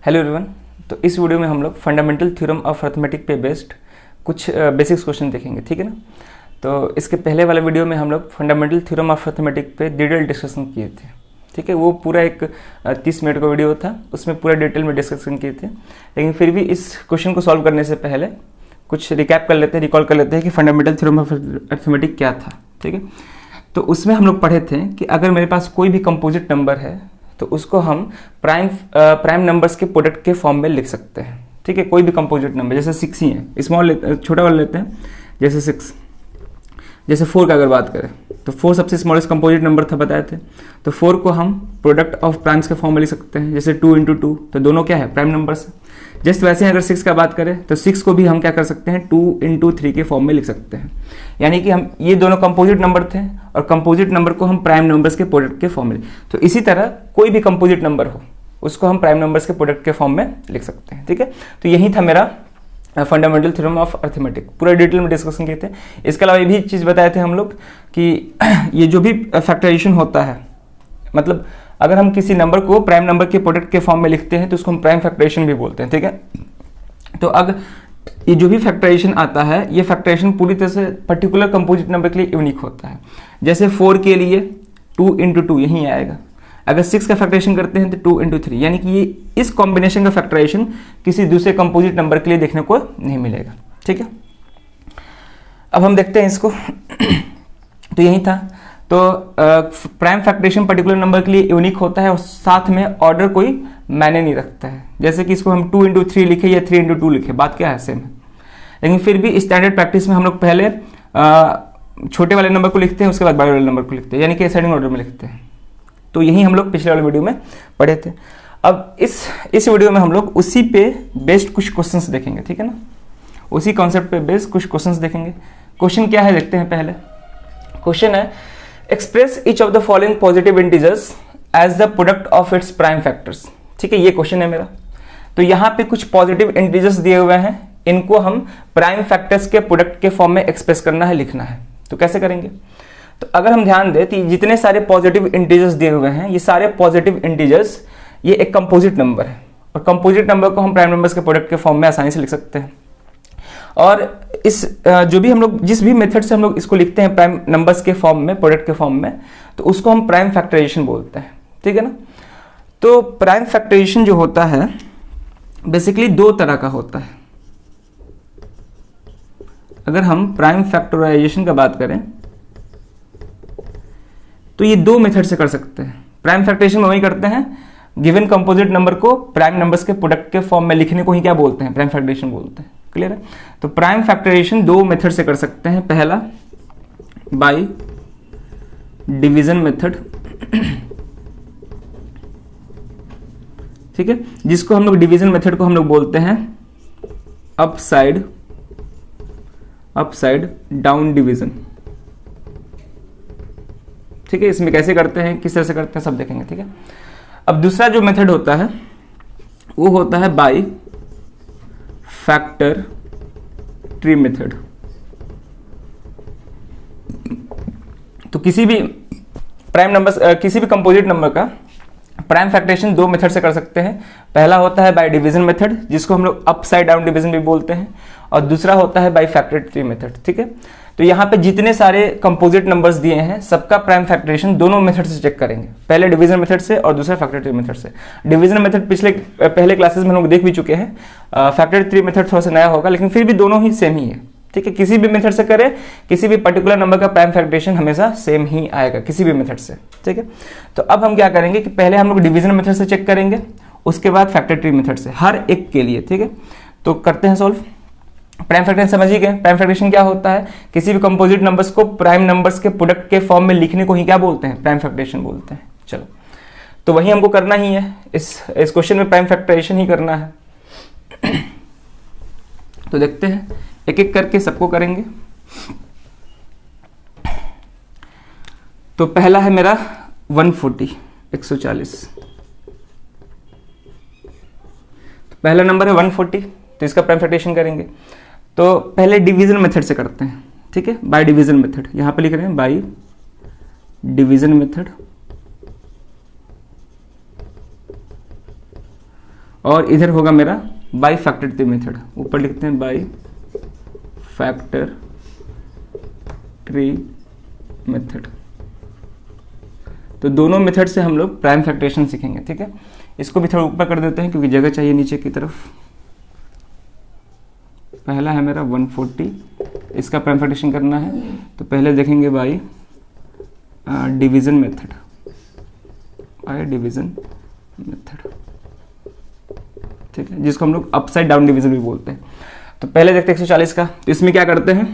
Hello everyone. तो इस video में हम लोग फंडामेंटल थ्योरम ऑफ अर्थमेटिक पे बेस्ड कुछ बेसिक्स क्वेश्चन देखेंगे, ठीक है ना। तो इसके पहले वाले वीडियो में हम लोग फंडामेंटल थ्योरम ऑफ अर्थमेटिक पे डिटेल डिस्कशन किए थे, ठीक है। वो पूरा एक 30 मिनट का वीडियो था, उसमें पूरा डिटेल में डिस्कशन किए थे। लेकिन फिर भी इस क्वेश्चन को सॉल्व करने से पहले कुछ रिकैप कर लेते हैं, रिकॉल कर लेते हैं कि फंडामेंटल थ्योरम ऑफ अर्थमेटिक क्या था, ठीक है। तो उसमें हम लोग पढ़े थे कि अगर मेरे पास कोई भी कंपोजिट नंबर है तो उसको हम प्राइम नंबर्स के प्रोडक्ट के फॉर्म में लिख सकते हैं, ठीक है। कोई भी कंपोजिट नंबर, जैसे 6 ही है, स्मॉल छोटा वाला लेते हैं, जैसे 6। जैसे 4 का अगर बात करें तो 4 सबसे स्मॉलेस्ट कंपोजिट नंबर था, बताए थे। तो 4 को हम प्रोडक्ट ऑफ प्राइम्स के फॉर्म में लिख सकते हैं, जैसे 2 × 2, तो दोनों क्या है, प्राइम नंबर्स है। जस्ट वैसे ही अगर 6 का बात करें तो 6 को भी हम क्या कर सकते हैं, 2 × 3 के फॉर्म में लिख सकते हैं। यानी कि हम ये दोनों कंपोजिट नंबर थे और कंपोजिट नंबर को हम प्राइम नंबर्स के प्रोडक्ट के फॉर्म में। तो इसी तरह कोई भी कंपोजिट नंबर हो उसको हम प्राइम नंबर्स के प्रोडक्ट के फॉर्म में लिख सकते हैं, ठीक है। तो यही था मेरा फंडामेंटल थ्योरम ऑफ अर्थमेटिक, पूरा डिटेल में डिस्कशन किए थे। इसके अलावा ये भी चीज़ बताए थे हम लोग कि ये जो भी फैक्टराइजेशन होता है, मतलब अगर हम किसी नंबर को प्राइम नंबर के प्रोडक्ट के फॉर्म में लिखते हैं तो उसको हम प्राइम फैक्टराइजेशन भी बोलते हैं, ठीक है। तो अगर ये जो भी फैक्टराइजेशन आता है, ये फैक्टराइजेशन पूरी तरह से पर्टिकुलर कंपोजिट नंबर के लिए यूनिक होता है। जैसे 4 के लिए 2 × 2 यही आएगा। अगर 6 का फैक्टराइजेशन करते हैं तो 2 × 3, यानी कि ये इस कॉम्बिनेशन का फैक्टराइजेशन किसी दूसरे कंपोजिट नंबर के लिए देखने को नहीं मिलेगा, ठीक है। अब हम देखते हैं इसको। तो यही था। तो प्राइम फैक्टराइजेशन पर्टिकुलर नंबर के लिए यूनिक होता है और साथ में ऑर्डर कोई मायने नहीं रखता है। जैसे कि इसको हम 2 × 3 लिखे या 3 × 2 लिखे, बात क्या है, सेम है। लेकिन फिर भी स्टैंडर्ड प्रैक्टिस में हम लोग पहले छोटे वाले नंबर को लिखते हैं, उसके बाद बड़े वाले नंबर को लिखते हैं, यानी कि असेंडिंग ऑर्डर में लिखते हैं। तो यही हम लोग पिछले वाले वीडियो में पढ़े थे। अब इस वीडियो में हम लोग उसी पे बेस्ड कुछ क्वेश्चंस देखेंगे, ठीक है ना। उसी कॉन्सेप्ट पे बेस्ड कुछ क्वेश्चंस देखेंगे। क्वेश्चन क्या है देखते हैं पहले। क्वेश्चन है, express each of the following positive integers as the product of its prime factors, ठीक है। ये क्वेश्चन है मेरा। तो यहाँ पे कुछ पॉजिटिव इंटीजर्स दिए हुए हैं, इनको हम प्राइम फैक्टर्स के प्रोडक्ट के फॉर्म में एक्सप्रेस करना है, लिखना है। तो कैसे करेंगे? तो अगर हम ध्यान दें तो जितने सारे पॉजिटिव इंटीजर्स दिए हुए हैं, ये सारे पॉजिटिव इंटीजर्स ये एक कंपोजिट नंबर है और कंपोजिट नंबर को हम प्राइम नंबर्स के प्रोडक्ट के फॉर्म में आसानी से लिख सकते हैं। और इस जो भी हम लोग जिस भी मेथड से हम लोग इसको लिखते हैं प्राइम नंबर्स के फॉर्म में, प्रोडक्ट के फॉर्म में, तो उसको हम प्राइम फैक्टराइजेशन बोलते हैं, ठीक है ना। तो प्राइम फैक्टराइजेशन जो होता है बेसिकली 2 तरह का होता है। अगर हम प्राइम फैक्टराइजेशन का बात करें तो ये 2 मेथड से कर सकते हैं। प्राइम फैक्टराइजेशन में वही करते हैं, गिवन कंपोजिट नंबर को प्राइम नंबर्स के प्रोडक्ट के फॉर्म में लिखने को ही क्या बोलते हैं, प्राइम फैक्टराइजेशन बोलते हैं। क्लियर है? तो प्राइम फैक्टराइजेशन 2 मेथड से कर सकते हैं। पहला बाय डिवीजन मेथड, ठीक है, जिसको हम लोग डिवीजन मेथड को हम लोग बोलते हैं अपसाइड डाउन डिवीजन, ठीक है। इसमें कैसे करते हैं, किस तरह से करते हैं, सब देखेंगे, ठीक है। अब दूसरा जो मेथड होता है वो होता है बाय फैक्टर ट्री मेथड। तो किसी भी प्राइम नंबर, किसी भी कंपोजिट नंबर का प्राइम फैक्टराइजेशन 2 मेथड से कर सकते हैं। पहला होता है बाय डिवीजन मेथड, जिसको हम लोग अपसाइड डाउन डिवीजन भी बोलते हैं, और दूसरा होता है बाय फैक्टर ट्री मेथड, ठीक है। तो यहाँ पे जितने सारे कंपोजिट नंबर्स दिए हैं सबका प्राइम फैक्टराइजेशन दोनों मेथड से चेक करेंगे, पहले डिवीजन मेथड से और दूसरा फैक्टर ट्री मेथड से। डिवीजन मेथड पहले क्लासेस में हम लोग देख भी चुके हैं। फैक्टर ट्री मेथड थोड़ा सा नया होगा, लेकिन फिर भी दोनों ही सेम ही है, ठीक है। किसी भी मेथड से करें, किसी भी पर्टिकुलर नंबर का प्राइम फैक्टराइजेशन हमेशा सेम ही आएगा, किसी भी मेथड से, ठीक है। तो अब हम क्या करेंगे कि पहले हम लोग डिवीजन मेथड से चेक करेंगे, उसके बाद फैक्टर ट्री मेथड से, हर एक के लिए, ठीक है। तो करते हैं सॉल्व। प्राइम फैक्टराइजेशन समझ ही गए। प्राइम फैक्टराइजेशन क्या होता है, किसी भी कंपोजिट नंबर्स को प्राइम नंबर्स के प्रोडक्ट के फॉर्म में लिखने को ही क्या बोलते हैं, प्राइम फैक्टराइजेशन बोलते हैं। चलो, तो वही हमको करना ही है, इस क्वेश्चन में प्राइम फैक्टराइजेशन ही करना है। तो देखते हैं, एक एक करके सबको करेंगे। तो पहला है मेरा 140। तो पहला नंबर है 140, तो इसका प्राइम फैक्टराइजेशन करेंगे। तो पहले डिवीजन मेथड से करते हैं, ठीक है, बाय डिवीजन मेथड। यहां पे लिख रहे हैं बाय डिवीजन मेथड। और इधर होगा मेरा बाई फैक्टरेटिव मेथड, ऊपर लिखते हैं बाई फैक्टर ट्री मेथड। तो दोनों मेथड से हम लोग प्राइम फैक्टरेशन सीखेंगे, ठीक है। इसको भी थोड़ा ऊपर कर देते हैं क्योंकि जगह चाहिए नीचे की तरफ। पहला है मेरा 140, इसका प्राइम फैक्टरेशन करना है तो पहले देखेंगे by division method, by division method, ठीक है, जिसको हम लोग अपसाइड डाउन डिवीजन भी बोलते हैं। तो पहले देखते हैं 140 का। तो इसमें क्या करते हैं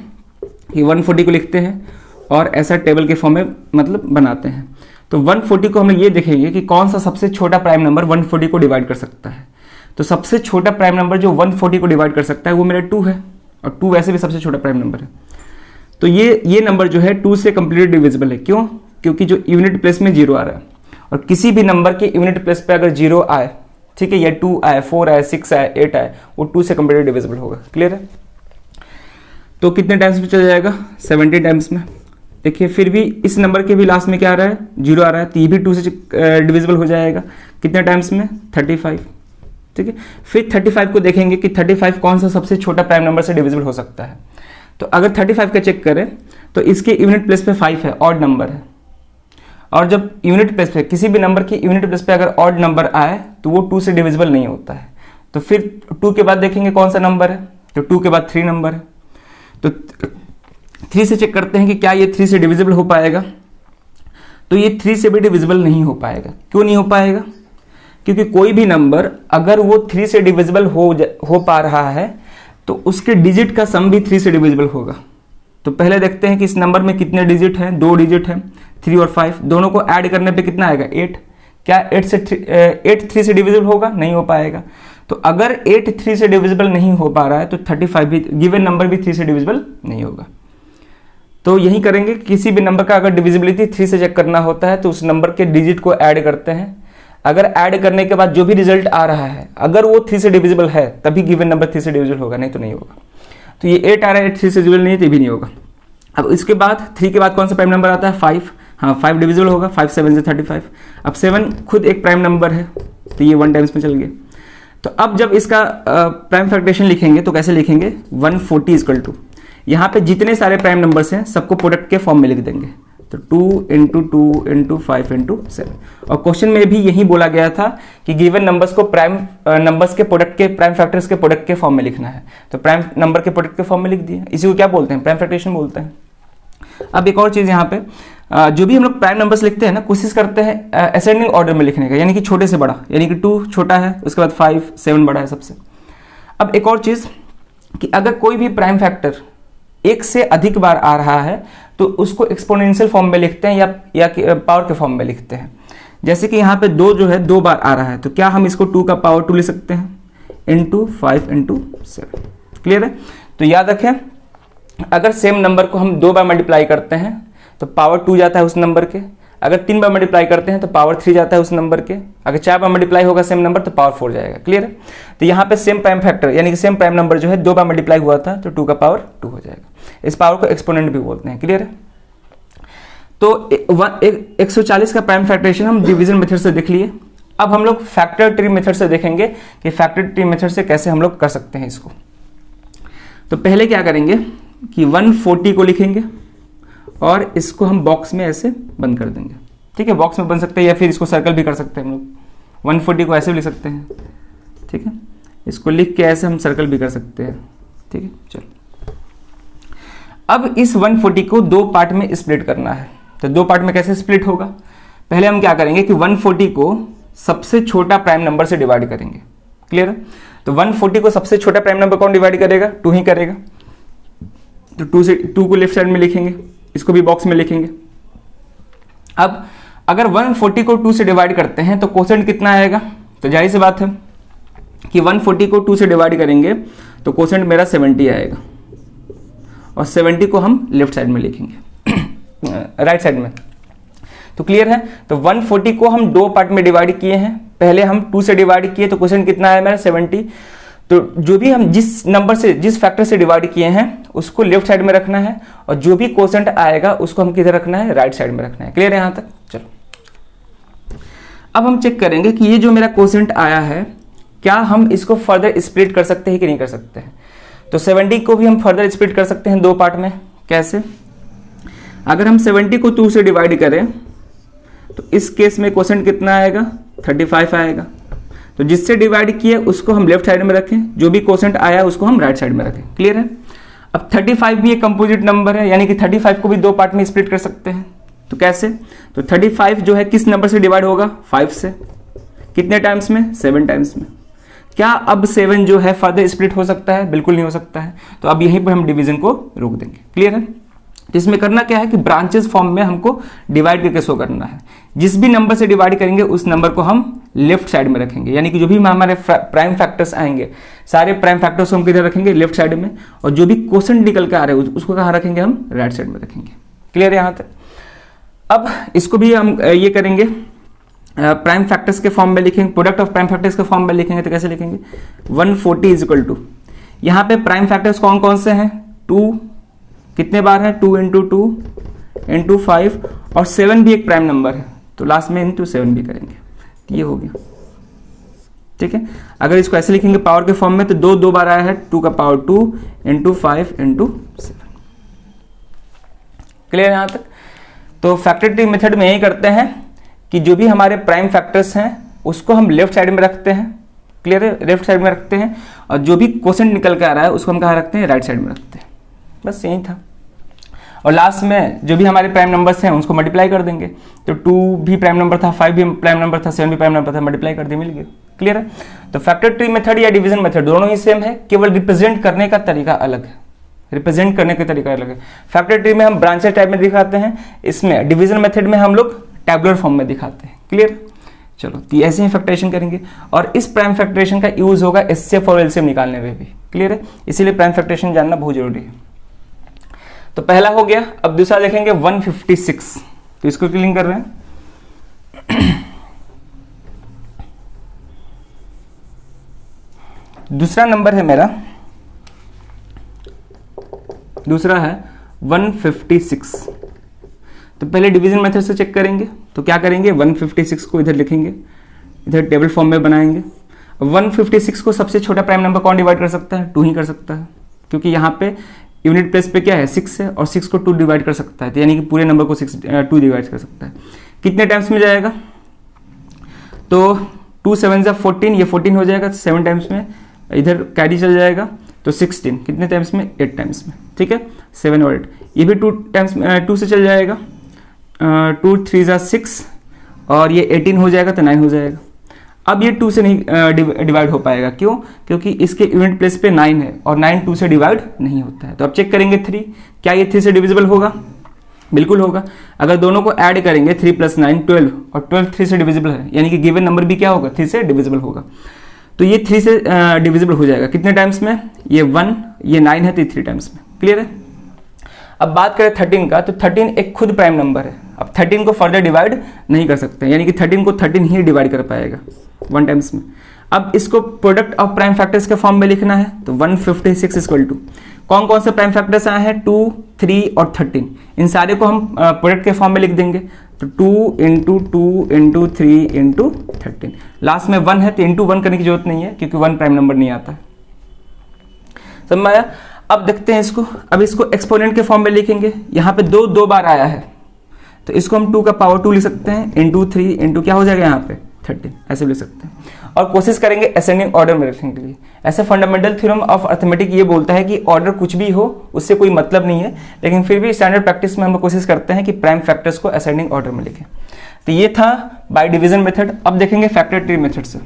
कि 140 को लिखते हैं और ऐसा टेबल के फॉर्म में मतलब बनाते हैं। तो 140 को हम लोग ये देखेंगे कि कौन सा सबसे छोटा प्राइम नंबर 140 को डिवाइड कर सकता है। तो सबसे छोटा प्राइम नंबर जो 140 को डिवाइड कर सकता है वो मेरा 2 है, और 2 वैसे भी सबसे छोटा प्राइम नंबर है। तो ये नंबर जो है 2 से कंप्लीटली डिविजिबल है। क्यों? क्योंकि जो यूनिट प्लेस में 0 आ रहा है, और किसी भी नंबर के यूनिट प्लेस पे अगर 0 आए, ठीक है, या 2 आए, 4 आए, 6 आए, 8 आए, वो 2 से कंप्लीटली डिविजिबल होगा। क्लियर है? तो कितने टाइम्स में चला जाएगा? 70 टाइम्स में। देखिए फिर भी इस नंबर के भी लास्ट में क्या आ रहा है? 0 आ रहा है, तो ये भी 2 से डिविजिबल हो जाएगा। कितने टाइम्स में? 35, ठीक है। फिर 35 को देखेंगे कि 35 कौन सा सबसे छोटा प्राइम नंबर से डिविजिबल हो सकता है। तो अगर 35 का चेक करें तो इसके यूनिट प्लेस पे 5 है, ऑड नंबर है, और जब यूनिट प्लेस पे किसी भी नंबर की यूनिट प्लेस पे अगर ऑड नंबर आए तो वो 2 से डिविजिबल नहीं होता है। तो फिर 2 के बाद देखेंगे कौन सा नंबर है, तो 2 के बाद 3 नंबर है। तो 3 से चेक करते हैं कि क्या ये 3 से डिविजिबल हो पाएगा। तो ये 3 से भी डिविजिबल नहीं हो पाएगा। क्यों नहीं हो पाएगा? क्योंकि कोई भी नंबर अगर वो 3 से डिविजिबल हो पा रहा है तो उसके डिजिट का सम भी 3 से डिविजिबल होगा। तो पहले देखते हैं कि इस नंबर में कितने डिजिट हैं। 2 डिजिट हैं, 3 और 5, दोनों को ऐड करने पे कितना आएगा? 8। क्या 8 3 से डिविजिबल होगा? नहीं हो पाएगा। तो अगर 8 3 से डिविजिबल नहीं हो पा रहा है तो 35 भी, गिवन नंबर भी 3 से डिविजिबल नहीं होगा। तो यही करेंगे, किसी भी नंबर का अगर डिविजिबिलिटी 3 से चेक करना होता है तो उस नंबर के डिजिट को ऐड करते हैं। अगर ऐड करने के बाद जो भी रिजल्ट आ रहा है अगर वो 3 से डिविजिबल है तभी गिवन नंबर 3 से डिविजिबल होगा, नहीं तो नहीं होगा। तो ये 8 आ रहा है, 8 3 से डिविजिबल नहीं है तो भी नहीं होगा। अब इसके बाद 3 के बाद कौन सा प्राइम नंबर आता है? 5। हाँ, 5 डिविजिबल होगा, 5 7 से 35। अब 7 खुद एक प्राइम नंबर है तो ये 1 टाइम्स में चल गया। तो अब जब इसका प्राइम फैक्टरेशन लिखेंगे तो कैसे लिखेंगे? 140 इक्वल टू, यहाँ पे जितने सारे प्राइम नंबर्स हैं सबको प्रोडक्ट के फॉर्म में लिख देंगे। तो 2 इंटू 2 इंटू 5 इंटू 7। और क्वेश्चन में भी यही बोला गया था कि गिवन नंबर्स को प्राइम नंबर्स के प्रोडक्ट के, प्राइम फैक्टर्स के प्रोडक्ट के फॉर्म में लिखना है। तो प्राइम नंबर के प्रोडक्ट के फॉर्म में लिख दिया। इसी को क्या बोलते हैं? प्राइम फैक्टरेशन बोलते हैं। अब एक और चीज़ यहाँ पे, जो भी हम लोग प्राइम नंबर्स लिखते हैं ना, कोशिश करते हैं असेंडिंग ऑर्डर में लिखने का, यानी कि छोटे से बड़ा, यानी कि 2 छोटा है, उसके बाद 5 7 बड़ा है सबसे। अब एक और चीज़ कि अगर कोई भी प्राइम फैक्टर 1 से अधिक बार आ रहा है तो उसको एक्सपोनेंशियल फॉर्म में लिखते हैं या पावर के फॉर्म में लिखते हैं। जैसे कि यहाँ पे 2 जो है 2 बार आ रहा है तो क्या हम इसको 2 का पावर 2 लिख सकते हैं? Into 5 into 7। क्लियर है? तो याद रखें, अगर सेम नंबर को हम 2 बार मल्टीप्लाई करते हैं तो पावर 2 जाता है उस नंबर के। अगर 3 बार मल्टीप्लाई करते हैं तो पावर 3 जाता है उस नंबर के। अगर 4 बार मल्टीप्लाई होगा सेम नंबर तो पावर 4 जाएगा। क्लियर है? तो यहाँ पे सेम प्राइम फैक्टर यानी कि सेम प्राइम नंबर जो है 2 बार मल्टीप्लाई हुआ था तो 2 का पावर 2 हो जाएगा। इस पावर को एक्सपोनेंट भी बोलते हैं। क्लियर है? तो 140 का प्राइम फैक्टरेशन हम डिवीजन मेथड से देख लिए। अब हम लोग फैक्टर ट्री मेथड से देखेंगे कि फैक्टर ट्री मेथड से कैसे हम लोग कर सकते हैं इसको। तो पहले क्या करेंगे कि 140 को लिखेंगे और इसको हम बॉक्स में ऐसे बंद कर देंगे। ठीक है, बॉक्स में बन सकते हैं या फिर इसको सर्कल भी कर सकते हैं हम लोग। 140 को ऐसे भी लिख सकते हैं। ठीक है, इसको लिख के ऐसे हम सर्कल भी कर सकते हैं। ठीक है, चलो अब इस 140 को 2 पार्ट में स्प्लिट करना है। तो 2 पार्ट में कैसे स्प्लिट होगा? पहले हम क्या करेंगे कि 140 को सबसे छोटा प्राइम नंबर से डिवाइड करेंगे। क्लियर है? तो 140 को सबसे छोटा प्राइम नंबर कौन डिवाइड करेगा? 2 ही करेगा। तो 2 को लेफ्ट साइड में लिखेंगे, इसको भी बॉक्स में लिखेंगे। अब अगर 140 को 2 से डिवाइड करते हैं तो कोसेंट कितना आएगा? तो जाहिर सी बात है कि 140 को 2 से डिवाइड करेंगे तो कोसेंट मेरा 70 आएगा, और 70 को हम लेफ्ट साइड में लिखेंगे राइट साइड में। तो क्लियर है? तो 140 को हम 2 पार्ट में डिवाइड किए हैं। पहले हम 2 से डिवाइड किए तो क्वेश्चन कितना है मेरा? 70। तो जो भी हम जिस नंबर से, जिस फैक्टर से डिवाइड किए हैं उसको लेफ्ट साइड में रखना है, और जो भी क्वोशंट आएगा उसको हम किधर रखना है? राइट साइड में रखना है। क्लियर है यहां तक? चलो अब हम चेक करेंगे कि ये जो मेरा क्वोशंट आया है क्या हम इसको फर्दर स्प्लिट कर सकते हैं कि नहीं कर सकते हैं। तो 70 को भी हम फर्दर स्प्लिट कर सकते हैं दो पार्ट में। कैसे? अगर हम 70 को 2 से डिवाइड करें तो इस केस में क्वोशेंट कितना आएगा, 35 आएगा। तो जिससे डिवाइड किया उसको हम लेफ्ट साइड में रखें, जो भी क्वोशेंट आया उसको हम राइट साइड में रखें। क्लियर है? अब 35 भी एक कंपोजिट नंबर है, यानी कि 35 को भी दो पार्ट में स्प्लिट कर सकते हैं। तो कैसे? तो 35 जो है किस नंबर से डिवाइड होगा, 5 से। कितने टाइम्स में? 7 टाइम्स में। क्या अब 7 जो है फर्दर स्प्लिट हो सकता है? बिल्कुल नहीं हो सकता है। तो अब यहीं पर हम डिवीजन को रोक देंगे। क्लियर है? तो इसमें करना क्या है कि ब्रांचेस फॉर्म में हमको डिवाइड करके शो करना है। जिस भी नंबर से डिवाइड करेंगे उस नंबर को हम लेफ्ट साइड में रखेंगे, यानी कि जो भी हमारे प्राइम फैक्टर्स आएंगे सारे प्राइम फैक्टर्स को हम किधर रखेंगे, लेफ्ट साइड में, और जो भी क्वोशेंट निकल के आ रहे हैं उसको कहाँ रखेंगे, हम राइट साइड में रखेंगे। क्लियर है यहाँ तक? अब इसको भी हम ये करेंगे प्राइम फैक्टर्स के फॉर्म में लिखेंगे, प्रोडक्ट ऑफ प्राइम फैक्टर्स के फॉर्म में लिखेंगे। तो कैसे लिखेंगे? 140 इज इक्वल टू, यहाँ पे प्राइम फैक्टर्स कौन कौन से हैं, 2 कितने बार है, 2 इंटू 2 इंटू 5, और 7 भी एक प्राइम नंबर है तो लास्ट में इंटू 7 भी करेंगे। ये हो गया। ठीक है? अगर इसको ऐसे लिखेंगे पावर के फॉर्म में तो 2 बार आया है, 2 का पावर 2 इंटू 5 इंटू 7। क्लियर है यहाँ तक? तो फैक्टरिटिव मेथड में यही करते हैं कि जो भी हमारे प्राइम फैक्टर्स हैं उसको हम लेफ्ट साइड में रखते हैं। क्लियर है? लेफ्ट साइड में रखते हैं, और जो भी क्वोशेंट निकल के आ रहा है उसको हम कहाँ रखते हैं, राइट साइड में रखते हैं। बस यही था। और लास्ट में जो भी हमारे प्राइम नंबर्स हैं उसको मल्टीप्लाई कर देंगे। तो 2 भी प्राइम नंबर था, 5 भी प्राइम नंबर था, 7 भी प्राइम नंबर था, मल्टीप्लाई कर दिए, मिल गया। क्लियर है? तो फैक्टर ट्री मेथड या डिवीजन मेथड दोनों ही सेम है, केवल रिप्रेजेंट करने का तरीका अलग है। रिप्रेजेंट करने का तरीका अलग है। फैक्टर ट्री में हम ब्रांचेस टाइप में दिखाते हैं, इसमें डिवीजन मेथड में हम लोग टैबुलर फॉर्म में दिखाते हैं। क्लियर? चलो, तो ऐसे ही फैक्टरेशन करेंगे, और इस प्राइम फैक्टरेशन का यूज होगा एचसीएफ और एलसीएम निकालने में भी। क्लियर है? इसीलिए प्राइम फैक्टरेशन जानना बहुत जरूरी है। तो पहला हो गया। अब दूसरा देखेंगे 156। तो इसको क्लियर कर रहे हैं। दूसरा नंबर है मेरा, दूसरा है 156। तो पहले डिवीजन मेथड से चेक करेंगे। तो क्या करेंगे, 156 को इधर लिखेंगे, इधर टेबल फॉर्म में बनाएंगे। 156 को सबसे छोटा प्राइम नंबर कौन डिवाइड कर सकता है, 2 ही कर सकता है, क्योंकि यहाँ पे यूनिट प्लेस पे क्या है, 6 है, और 6 को 2 डिवाइड कर सकता है, तो यानी कि पूरे नंबर को 2 डिवाइड कर सकता है। कितने टाइम्स में जाएगा, तो 2 7 जा 14, ये 14 हो जाएगा 7 टाइम्स में, इधर कैरी चल जाएगा तो 16, कितने टाइम्स में, 8 टाइम्स में। ठीक है? 7 और 8, ये भी 2 टाइम्स 2 से चल जाएगा, 2 3 जा 6, और ये 18 हो जाएगा तो 9 हो जाएगा। अब ये 2 से नहीं डिवाइड हो पाएगा, क्यों? क्योंकि इसके यूनिट प्लेस पे 9 है, और 9 2 से डिवाइड नहीं होता है। तो अब चेक करेंगे 3, क्या ये 3 से डिविजिबल होगा? बिल्कुल होगा। अगर दोनों को ऐड करेंगे 3 + 9 12, और 12 3 से डिविजिबल है, यानी कि गिवन नंबर भी क्या होगा, 3 से डिविजिबल होगा। तो ये 3 से डिविजिबल हो जाएगा कितने टाइम्स में, ये 1, ये 9 है तो 3 टाइम्स में। क्लियर है? अब बात करें 13 का, तो 13 एक खुद प्राइम नंबर है। अब 13 को फर्दर डिवाइड नहीं कर सकते, यानी कि 13 को 13 ही डिवाइड कर पाएगा 1 टाइम्स में। अब इसको प्रोडक्ट ऑफ प्राइम फैक्टर्स के फॉर्म में लिखना है। तो 156 इक्वल टू कौन कौन से प्राइम फैक्टर्स आए हैं, 2 3 और 13, इन सारे को हम प्रोडक्ट के फॉर्म में लिख देंगे। तो 2 इंटू 2 इंटू 3 इंटू 13, लास्ट में 1 है तो इंटू 1 करने की जरूरत नहीं है, क्योंकि 1 प्राइम नंबर नहीं आता है। समझ में आया? अब देखते हैं इसको। अब इसको एक्सपोनेंट के फॉर्म में लिखेंगे। यहाँ पे 2 बार आया है, तो इसको हम 2 का पावर 2 लिख सकते हैं, इंटू 3 इंटू क्या हो जाएगा यहाँ पे 13, ऐसे लिख सकते हैं। और कोशिश करेंगे असेंडिंग ऑर्डर में रखने के लिए। ऐसे फंडामेंटल थ्योरम ऑफ अर्थमेटिक ये बोलता है कि ऑर्डर कुछ भी हो उससे कोई मतलब नहीं है, लेकिन फिर भी स्टैंडर्ड प्रैक्टिस में हम कोशिश करते हैं कि प्राइम फैक्टर्स को असेंडिंग ऑर्डर में लिखें। तो ये था बाय डिवीजन मेथड। अब देखेंगे फैक्टर ट्री मेथड से।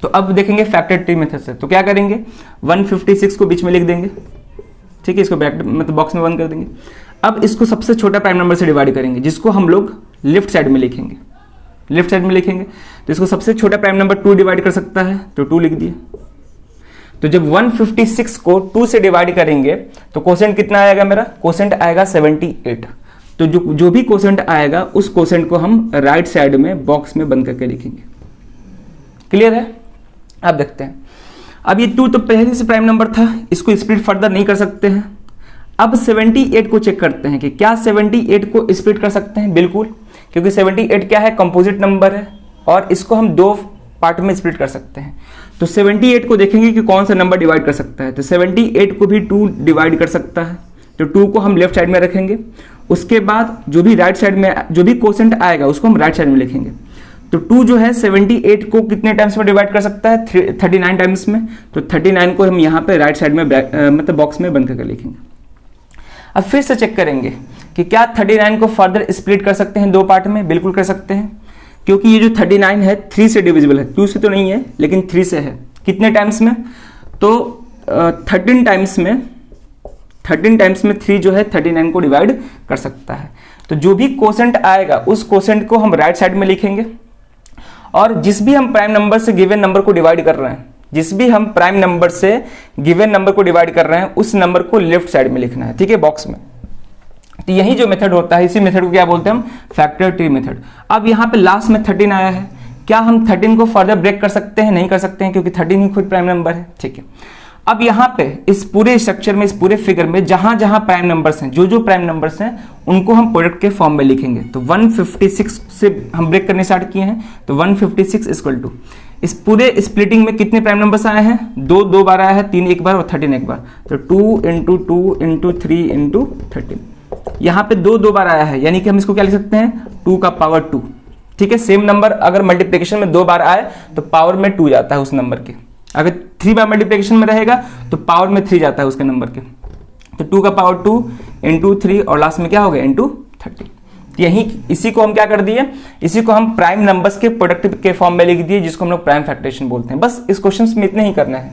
तो अब देखेंगे फैक्टर ट्री मेथड से। तो क्या करेंगे, 156 को बीच में लिख देंगे। ठीक है? इसको ब्रैकेट मतलब बॉक्स में बंद कर देंगे। अब इसको सबसे छोटा प्राइम नंबर से डिवाइड करेंगे, जिसको हम लोग लेफ्ट साइड में लिखेंगे। लेफ्ट साइड में लिखेंगे तो इसको सबसे छोटा प्राइम नंबर 2 डिवाइड कर सकता है, तो 2 लिख दिए। तो जब 156 को 2 से डिवाइड करेंगे तो क्वोशेंट कितना आएगा मेरा, क्वोशेंट आएगा 78। तो जो भी क्वोशेंट आएगा उस क्वोशेंट को हम राइट साइड में बॉक्स में बंद करके लिखेंगे। क्लियर है? अब देखते हैं। अब ये 2 तो पहले से प्राइम नंबर था, इसको स्प्लिट फर्दर नहीं कर सकते हैं। अब 78 को चेक करते हैं कि क्या 78 को स्प्लिट कर सकते हैं। बिल्कुल, क्योंकि 78 क्या है, कंपोजिट नंबर है और इसको हम दो पार्ट में स्प्लिट कर सकते हैं। तो 78 को देखेंगे कि कौन सा नंबर डिवाइड कर सकता है, तो 78 को भी 2 डिवाइड कर सकता है, तो 2 को हम लेफ्ट साइड में रखेंगे। उसके बाद जो भी राइट साइड में जो भी कोसेंट आएगा उसको हम राइट साइड में लिखेंगे। तो 2 जो है 78 को कितने टाइम्स में डिवाइड कर सकता है, 39 टाइम्स में, तो 39 को हम यहाँ पे राइट साइड में मतलब बॉक्स में बंद करके लिखेंगे। अब फिर से चेक करेंगे कि क्या 39 को फर्दर स्प्लिट कर सकते हैं दो पार्ट में, बिल्कुल कर सकते हैं, क्योंकि ये जो 39 है 3 से डिविजिबल है, 2 से तो नहीं है लेकिन 3 से है। कितने टाइम्स में, तो 13 टाइम्स में 3 जो है 39 को डिवाइड कर सकता है। तो जो भी कोसेंट आएगा उस कोसेंट को हम राइट साइड में लिखेंगे और जिस भी हम प्राइम नंबर से गिवन नंबर को डिवाइड कर रहे हैं, जिस भी हम प्राइम नंबर से गिवन नंबर को डिवाइड कर रहे हैं उस नंबर को लेफ्ट साइड में लिखना है, ठीक है, बॉक्स में। तो यही जो मेथड होता है, इसी मेथड को क्या बोलते हैं हम, फैक्टर ट्री मेथड। अब यहाँ पे लास्ट में 13 आया है, क्या हम 13 को फर्दर ब्रेक कर सकते हैं, नहीं कर सकते हैं, क्योंकि 13 ही खुद प्राइम नंबर है, ठीक है। अब यहाँ पे इस पूरे स्ट्रक्चर में, इस पूरे फिगर में जहां जहां प्राइम नंबर्स हैं, जो प्राइम नंबर्स हैं उनको हम प्रोडक्ट के फॉर्म में लिखेंगे। तो 156 से हम ब्रेक करने स्टार्ट किए हैं, तो 156 इक्वल टू, इस पूरे स्प्लिटिंग में कितने प्राइम नंबर्स आए हैं, 2 बार आया है, 3 एक बार और 13 एक बार, तो 2 × 2 × 3 × 13। यहाँ पे 2 बार आया है, यानी कि हम इसको क्या लिख सकते हैं, 2 का पावर 2, ठीक है। सेम नंबर अगर मल्टीप्लिकेशन में 2 बार आए तो पावर में 2 जाता है उस नंबर के, अगर 3 बार मल्टीप्लिकेशन में रहेगा तो पावर में 3 जाता है उसके नंबर के। तो 2 का पावर 2 × 3 और लास्ट में क्या हो गया, × 30। यही इसी को हम क्या कर दिए, इसी को हम प्राइम नंबर्स के प्रोडक्ट के फॉर्म में लिख दिए, जिसको हम लोग प्राइम फैक्टरेशन बोलते हैं। बस इस क्वेश्चन में इतने ही करना है,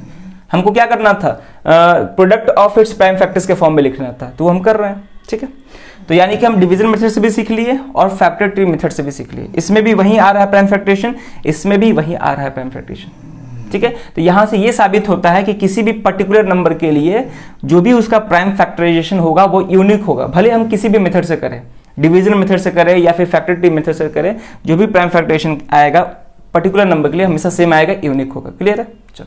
हमको क्या करना था, product of its prime factors के फॉर्म में लिखना था, तो हम कर रहे हैं, ठीक है। तो यानी कि हम डिवीजन मेथड से भी सीख लिए और फैक्टर ट्री मेथड से भी सीख लिए। इसमें भी वही आ रहा है प्राइम फैक्टरेशन, इसमें भी वही आ रहा है प्राइम फैक्टरेशन, ठीक है। तो यहां से ये साबित होता है कि किसी भी पर्टिकुलर नंबर के लिए जो भी उसका प्राइम फैक्टराइजेशन होगा वो यूनिक होगा, भले हम किसी भी मेथड से करें, डिवीजन मेथड से करें या फिर फैक्टर ट्री मेथड से करें, जो भी प्राइम फैक्टराइजेशन आएगा पर्टिकुलर नंबर के लिए हमेशा सेम आएगा, यूनिक होगा। क्लियर है, चलो।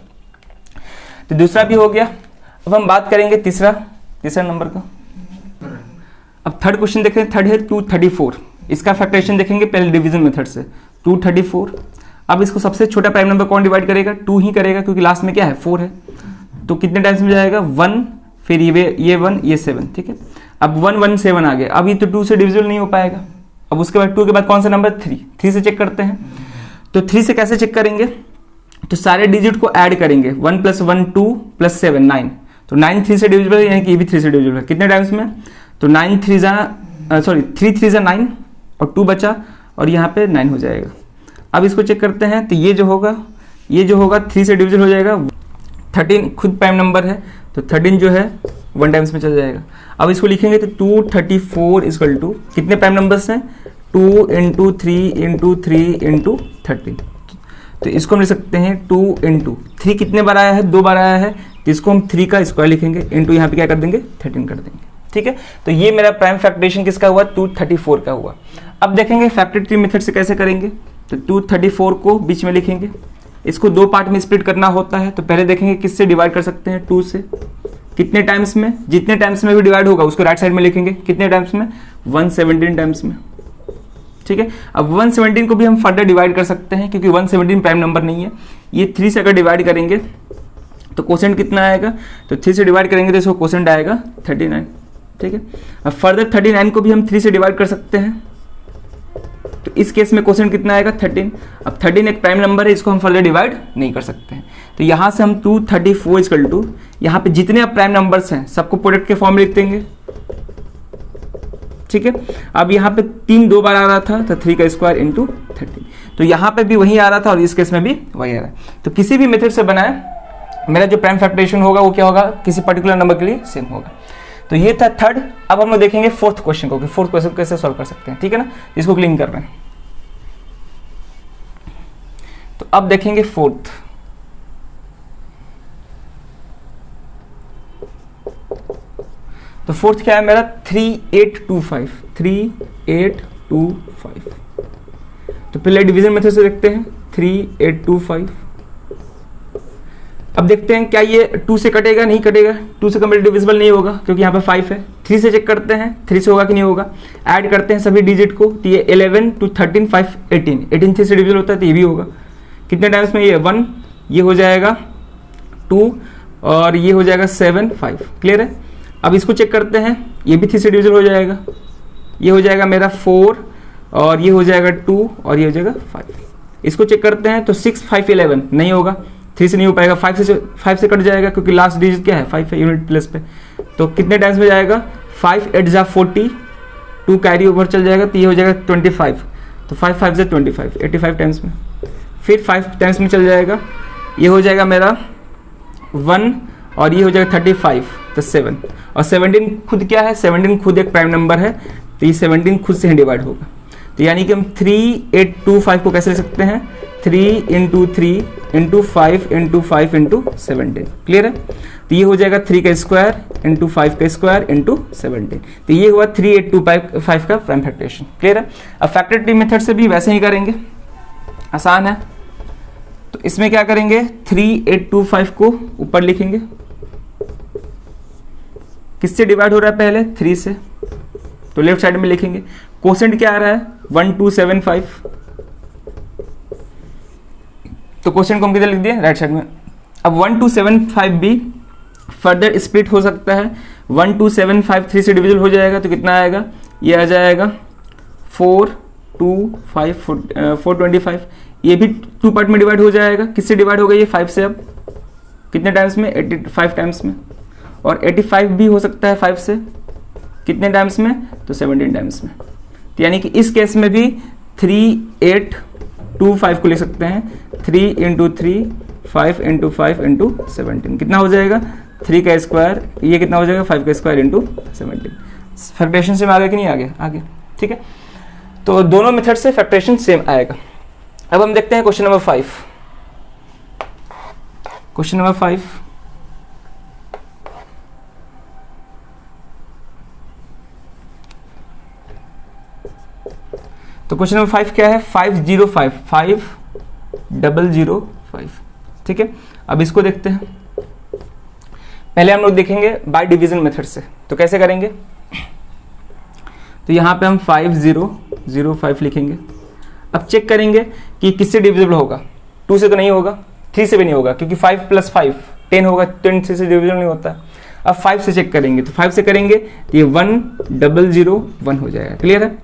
तो दूसरा भी हो गया। अब हम बात करेंगे तीसरा नंबर का। अब थर्ड क्वेश्चन देखें, थर्ड है 234। इसका फैक्टराइजेशन देखेंगे पहले डिवीजन मेथड से, 234। अब इसको सबसे छोटा प्राइम नंबर कौन डिवाइड करेगा, 2 ही करेगा, क्योंकि लास्ट में क्या है, 4 है। तो कितने टाइम्स में जाएगा, 1, फिर ये 1, ये 7, ठीक है। अब 1 1 7 आ गया, अब ये तो 2 से डिविजिबल नहीं हो पाएगा। अब उसके बाद 2 के बाद कौन सा नंबर, 3 से चेक करते हैं। तो 3 से कैसे चेक करेंगे, तो सारे डिजिट को ऐड करेंगे, 1 + 1 2 + 7 9, तो 9 3 से डिविजिबल है, यानी कि ये भी 3 से डिविजिबल है। कितने टाइम्स में, तो 3 3 जा 9 और 2 बचा और यहाँ पे 9 हो जाएगा। अब इसको चेक करते हैं, तो ये जो होगा 3 से डिविजन हो जाएगा। 13 खुद प्राइम नंबर है, तो 13 जो है 1 टाइम्स में चल जाएगा। अब इसको लिखेंगे तो 234 इक्वल टू, कितने प्राइम नंबर्स हैं, 2 × 3 × 3 × 13। तो इसको हम लिख सकते हैं 2 × 3 कितने बार आया है, 2 बार आया है, तो इसको हम 3 का स्क्वायर लिखेंगे, इंटू यहाँ पे क्या कर देंगे, 13 कर देंगे, ठीक है। तो ये मेरा प्राइम फैक्टरेशन किसका हुआ, 234 का हुआ। अब देखेंगे फैक्टर ट्री मेथड से कैसे करेंगे। तो 234 को बीच में लिखेंगे, इसको 2 पार्ट में स्प्लिट करना होता है। तो पहले देखेंगे किससे डिवाइड कर सकते हैं, 2 से। कितने टाइम्स में, जितने टाइम्स में भी डिवाइड होगा उसको राइट साइड में लिखेंगे। कितने टाइम्स में, 117 टाइम्स में, ठीक है। अब 117 को भी हम फर्दर डिवाइड कर सकते हैं, क्योंकि 117 प्राइम नंबर नहीं है। ये 3 से अगर डिवाइड करेंगे तो कोसेंट कितना आएगा, तो 3 से डिवाइड करेंगे तो इसको कोसेंट आएगा 39, ठीक है। अब फर्दर 39 को भी हम 3 से डिवाइड कर सकते हैं, तो इस केस में क्वोशेंट कितना आएगा, 13। अब 13 एक प्राइम नंबर है, इसको हम फर्दर डिवाइड नहीं कर सकते हैं। तो यहां से हम 234 इक्वल टू, यहाँ पे जितने अब प्राइम नंबर्स हैं सबको प्रोडक्ट के फॉर्म में लिख देंगे, ठीक है। अब यहाँ पे 3 2 बार आ रहा था, तो 3 का स्क्वायर इंटू 13, तो यहाँ पे भी वही आ रहा था और इस केस में भी वही आ रहा है। तो किसी भी मेथड से बनाए, मेरा जो प्राइम फैक्टरेशन होगा वो क्या होगा, किसी पर्टिकुलर नंबर के लिए सेम होगा। तो ये था थर्ड। अब हम लोग देखेंगे फोर्थ क्वेश्चन को, कि फोर्थ क्वेश्चन कैसे सॉल्व कर सकते हैं, ठीक है ना, इसको क्लीन कर रहे हैं। तो अब देखेंगे फोर्थ। तो फोर्थ क्या है मेरा, 3825। तो पहले डिवीजन मेथड से देखते हैं, 3825। अब देखते हैं क्या ये 2 से कटेगा, नहीं कटेगा, 2 से कंप्लीट डिविजिबल नहीं होगा क्योंकि यहाँ पे 5 है, 3 से चेक करते हैं 3 से होगा कि नहीं होगा। ऐड करते हैं सभी डिजिट को, तो ये 11 2 13 5 18, 18 3 से डिविजल होता है तो ये भी होगा। कितने टाइम्स में, ये 1, ये हो जाएगा 2 और ये हो जाएगा 7 5। क्लियर है। अब इसको चेक करते हैं, ये भी 3 से डिविजल हो जाएगा, ये हो जाएगा मेरा 4 और ये हो जाएगा 2 और ये हो जाएगा 5। इसको चेक करते हैं तो 6 5 11 नहीं होगा, 3 से नहीं हो पाएगा, 5 से कट जाएगा क्योंकि लास्ट डिजिट क्या है 5 है यूनिट प्लेस पे। तो कितने टाइम्स में जाएगा, 5 8 जा 40, 2 कैरी ओवर चल जाएगा तो ये हो जाएगा 25, तो 5 5 जा 25, 85 टाइम्स में। फिर 5 टाइम्स में चल जाएगा, ये हो जाएगा मेरा 1 और ये हो जाएगा 35 तो 7, और 17 खुद क्या है, 17 खुद एक प्राइम नंबर है तो ये 17 खुद से ही डिवाइड होगा। तो यानी कि हम 3 8 2 5 को कैसे लिख सकते हैं, 3 into 3 into 5 into 5 into 17। Clear है। तो ये हो जाएगा 3 का स्क्वायर इंटू 5 का स्क्वायर इंटू 17। तो ये हुआ 3 8 2 5 का प्राइम फैक्टरेशन। क्लियर है। अब फैक्टरेटिव मेथड से भी वैसे ही करेंगे, आसान है। तो इसमें क्या करेंगे, 3 8 2 5 को ऊपर लिखेंगे, किससे डिवाइड हो रहा है पहले, 3 से, तो लेफ्ट साइड में लिखेंगे। कोसेंट क्या आ रहा है, 1275, तो क्वेश्चन को हम किधर लिख दिए, राइट साइड में। अब 1275 भी फर्दर स्प्लिट हो सकता है, 1275 3 से डिविजल हो जाएगा तो कितना आएगा, ये आ जाएगा 4 2 5 425। ये भी 2 पार्ट में डिवाइड हो जाएगा, किससे डिवाइड हो गया ये 5 से। अब कितने टाइम्स में, 85 टाइम्स में, और 85 भी हो सकता है 5 से, कितने टाइम्स में, तो 17 टाइम्स में। तो यानी कि इस केस में भी 3 8 2 5 को लिख सकते हैं, 3 इंटू 3 5 इंटू 5 इंटू 17, कितना हो जाएगा, 3 का स्क्वायर, ये कितना हो जाएगा 5 का स्क्वायर इंटू 17। फैक्टरेशन सेम आ गया कि नहीं आ गया, आ गया। ठीक है, तो दोनों मेथड से फैक्टरेशन सेम आएगा। अब हम देखते हैं क्वेश्चन नंबर 5। क्वेश्चन नंबर 5, तो क्वेश्चन नंबर 5 क्या है, 5055। ठीक है, अब इसको देखते हैं। पहले हम लोग देखेंगे बाय डिवीजन मेथड से, तो कैसे करेंगे, तो यहां पे हम 5005 लिखेंगे। अब चेक करेंगे कि किससे डिविजिबल होगा, 2 से तो नहीं होगा, 3 से भी नहीं होगा, क्योंकि 5 + 5 10 होगा, 10 से डिविजिबल नहीं होता। अब 5 से चेक करेंगे, तो 5 से करेंगे तो ये 1001 हो जाएगा। क्लियर है।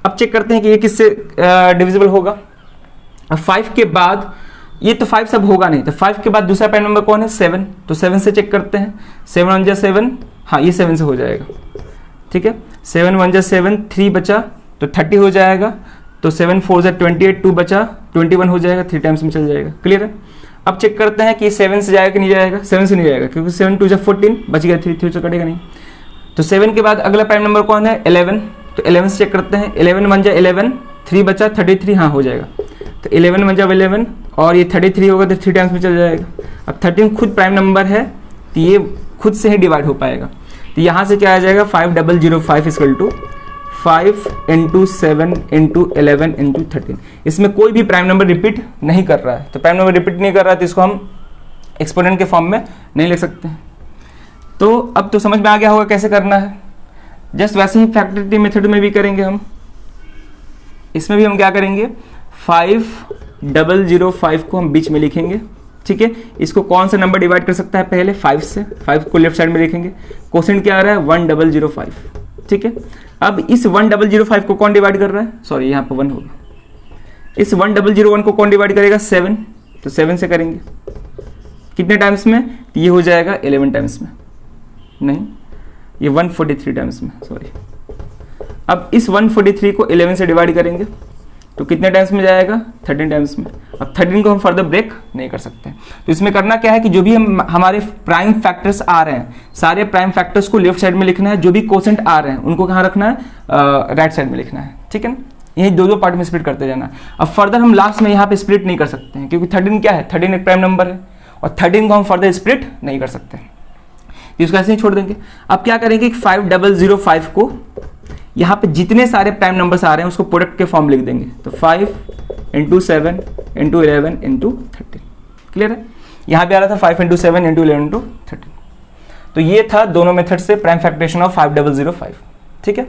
अब चेक करते हैं कि ये किससे डिविजिबल होगा। अब 5 के बाद, ये तो 5 सब होगा नहीं, तो 5 के बाद दूसरा प्राइम नंबर कौन है, 7, तो 7 से चेक करते हैं। 7 1 जा 7, हाँ ये 7 से हो जाएगा। ठीक है, 7 1 जा 7, 3 बचा तो 30 हो जाएगा, तो 7 4 जा 28, 2 बचा 21 हो जाएगा, 3 टाइम्स में चल जाएगा। क्लियर है। अब चेक करते हैं कि 7 से जाएगा कि नहीं जाएगा, 7 से नहीं जाएगा, क्योंकि 7 2 जा 14 बच गया, 3 से कटेगा नहीं। तो 7 के बाद अगला प्राइम नंबर कौन है, 11, तो 11 से चेक करते हैं। 11 1 जा 11, 3 बचा 33, हाँ हो जाएगा, तो 11 1 जा 11 और ये 33 होगा तो 3 टाइम्स में चल जाएगा। अब 13 खुद प्राइम नंबर है तो ये खुद से ही डिवाइड हो पाएगा, तो यहाँ से क्या आ जाएगा, 5005 equal to 5 into 7 into 11 into 13। इसमें कोई भी प्राइम नंबर रिपीट नहीं कर रहा है, तो प्राइम नंबर रिपीट नहीं कर रहा है तो इसको हम एक्सपोनेंट के फॉर्म में नहीं लिख सकते। तो अब तो समझ में आ गया होगा कैसे करना है। जस्ट वैसे ही फैक्टरेटिव मेथड में भी करेंगे हम। इसमें भी हम क्या करेंगे, 5005 को हम बीच में लिखेंगे। ठीक है, इसको कौन सा नंबर डिवाइड कर सकता है, पहले 5 से, 5 को लेफ्ट साइड में लिखेंगे। क्वेश्चन क्या आ रहा है, 1005। ठीक है, अब इस 1005 को कौन डिवाइड कर रहा है, सॉरी यहाँ पर 1 होगा। इस 1001 को कौन डिवाइड करेगा, 7, तो 7 से करेंगे। कितने टाइम्स में, ये हो जाएगा 11 टाइम्स में, नहीं ये 143 टाइम्स में, सॉरी। अब इस 143 को 11 से डिवाइड करेंगे तो कितने टाइम्स में जाएगा, 13 टाइम्स में। अब 13 को हम फर्दर ब्रेक नहीं कर सकते, तो इसमें करना क्या है कि जो भी हमारे प्राइम फैक्टर्स आ रहे हैं, सारे प्राइम फैक्टर्स को लेफ्ट साइड में लिखना है, जो भी कोसेंट आ रहे हैं उनको कहाँ रखना है, राइट साइड में लिखना है। ठीक है ना, यही दो पार्ट में स्प्लिट करते जाना। अब फर्दर हम लास्ट में यहाँ पे स्प्लिट नहीं कर सकते हैं, क्योंकि 13 क्या है, 13 एक प्राइम नंबर है और 13 को हम फर्दर स्प्लिट नहीं कर सकते, तो इसको ऐसे ही छोड़ देंगे। अब क्या करेंगे, 5005 को यहाँ पे जितने सारे प्राइम नंबर्स आ रहे हैं उसको प्रोडक्ट के फॉर्म लिख देंगे, तो 5 इंटू 7 इंटू 11 इंटू 13। क्लियर है। यहाँ पे आ रहा था 5 इंटू 7 इंटू 11 इंटू 13, तो तो ये था दोनों मेथड से प्राइम फैक्टराइजेशन ऑफ 5005। ठीक है,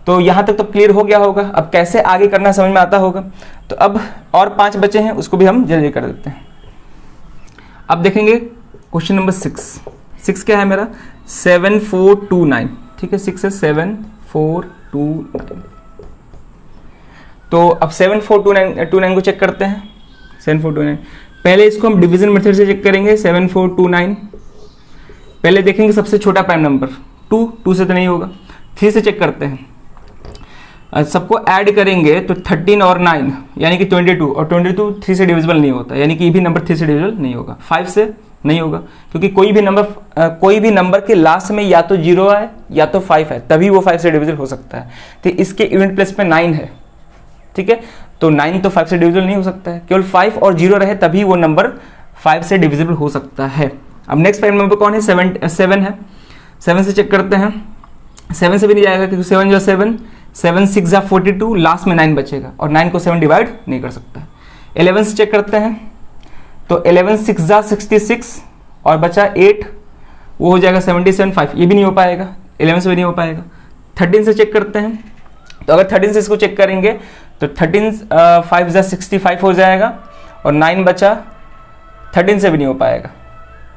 तो यहाँ तक तो क्लियर हो गया होगा। अब कैसे आगे करना समझ में आता होगा। तो अब और 5 बचे हैं, उसको भी हम जल्दी कर देते हैं। अब देखेंगे क्वेश्चन नंबर 6 क्या है मेरा 7429। ठीक है, 6 है 7429। तो अब 7429 को चेक करते हैं। 7429 पहले इसको हम डिवीजन मेथड से चेक करेंगे। 7429 पहले देखेंगे सबसे छोटा प्राइम नंबर 2 से तो नहीं होगा, 3 से चेक करते हैं। सबको ऐड करेंगे तो 13 और 9 यानी कि 22, और 22 3 से डिविजिबल नहीं होता, यानी कि ये भी नंबर 3 से डिविजिबल नहीं होगा। 5 से नहीं होगा, क्योंकि कोई भी नंबर के लास्ट में या तो 0 है या तो 5 है, तभी वो 5 से डिविजिबल हो सकता है। तो इसके यूनिट प्लेस पे 9 है। ठीक है, तो 9 तो 5 से डिविजिबल नहीं हो सकता है, केवल 5 और 0 रहे तभी वो नंबर 5 से डिविजिबल हो सकता है। अब नेक्स्ट प्राइम नंबर कौन है 7 है। 7 से चेक करते हैं। 7 से भी नहीं जाएगा, क्योंकि 7 जो 7, 7 6 जा 42, लास्ट में 9 बचेगा और 9 को 7 डिवाइड नहीं कर सकता है। 11 से चेक करते हैं, तो 11 6 जा 66 और बचा 8, वो हो जाएगा 77 5, ये भी नहीं हो पाएगा, 11 से भी नहीं हो पाएगा। 13 से चेक करते हैं, तो अगर 13 से इसको चेक करेंगे तो 13 5 जा 65 हो जाएगा और 9 बचा, 13 से भी नहीं हो पाएगा।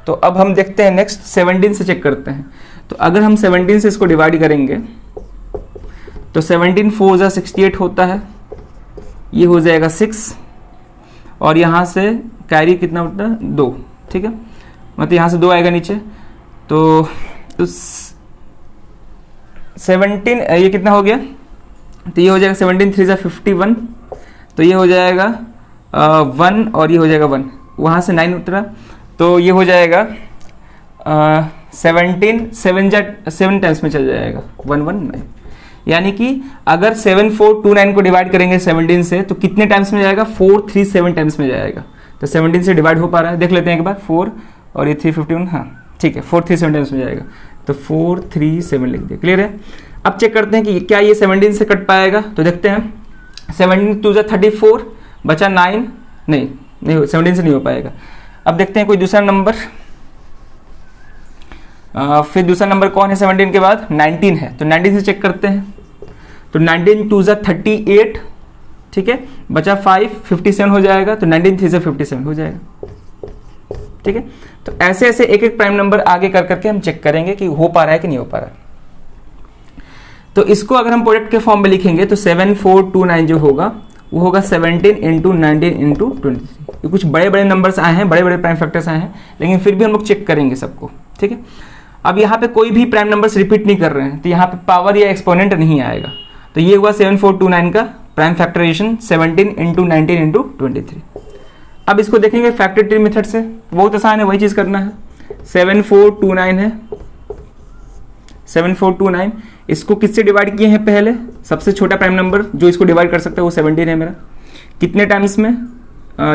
तो अब हम देखते हैं नेक्स्ट 17 से चेक करते हैं। तो अगर हम 17 से इसको डिवाइड करेंगे तो 17 4 जा 68 होता है, ये हो जाएगा 6 और यहाँ से कैरी कितना होता है 2। ठीक है, मतलब यहाँ से 2 आएगा नीचे, तो 17 ये कितना हो गया, तो ये हो जाएगा 17 3 जा 51, तो ये हो जाएगा 1 और ये हो जाएगा 1, वहाँ से 9 उतरा, तो ये हो जाएगा 17 7 टाइम्स में चल जाएगा 119। यानी कि अगर 7429 को डिवाइड करेंगे 17 से तो कितने टाइम्स में जाएगा 437 टाइम्स में जाएगा। तो 17 से डिवाइड हो पा रहा है, देख लेते हैं एक बार। 4 और ये 351, हाँ ठीक है 437 टाइम्स में जाएगा, तो 437 लिख दिया। क्लियर है। अब चेक करते हैं कि क्या ये 17 से कट पाएगा। तो देखते हैं 17 2 34 बचा 9, नहीं 17 से नहीं हो पाएगा। अब देखते हैं कोई दूसरा नंबर। फिर दूसरा नंबर कौन है 17 के बाद 19 है, तो 19 से चेक करते हैं। तो 19 2 38, ठीक है, बचा 5 57 हो जाएगा, तो 19 3 से 57 हो जाएगा। ठीक है, तो ऐसे ऐसे एक एक प्राइम नंबर आगे कर करके हम चेक करेंगे कि हो पा रहा है कि नहीं हो पा रहा है। तो इसको अगर हम प्रोडक्ट के फॉर्म में लिखेंगे तो 7429 जो होगा वो होगा 17 इंटू 19 इंटू 23। ये कुछ बड़े बड़े नंबर्स आए हैं, बड़े बड़े प्राइम फैक्टर्स आए हैं, लेकिन फिर भी हम लोग चेक करेंगे सबको। ठीक है, अब यहाँ पे कोई भी प्राइम नंबर्स रिपीट नहीं कर रहे हैं, तो यहाँ पे पावर या एक्सपोनेंट नहीं आएगा। तो ये हुआ 7429 का प्राइम फैक्टराइजेशन 17 इंटू 19 इंटू 23। अब इसको देखेंगे फैक्टर ट्री मेथड से, बहुत आसान है, वही चीज करना है। 7429 है, 7429 इसको किससे डिवाइड किए हैं पहले, सबसे छोटा प्राइम नंबर जो इसको डिवाइड कर सकता है वो 17 है मेरा। कितने टाइम्स में,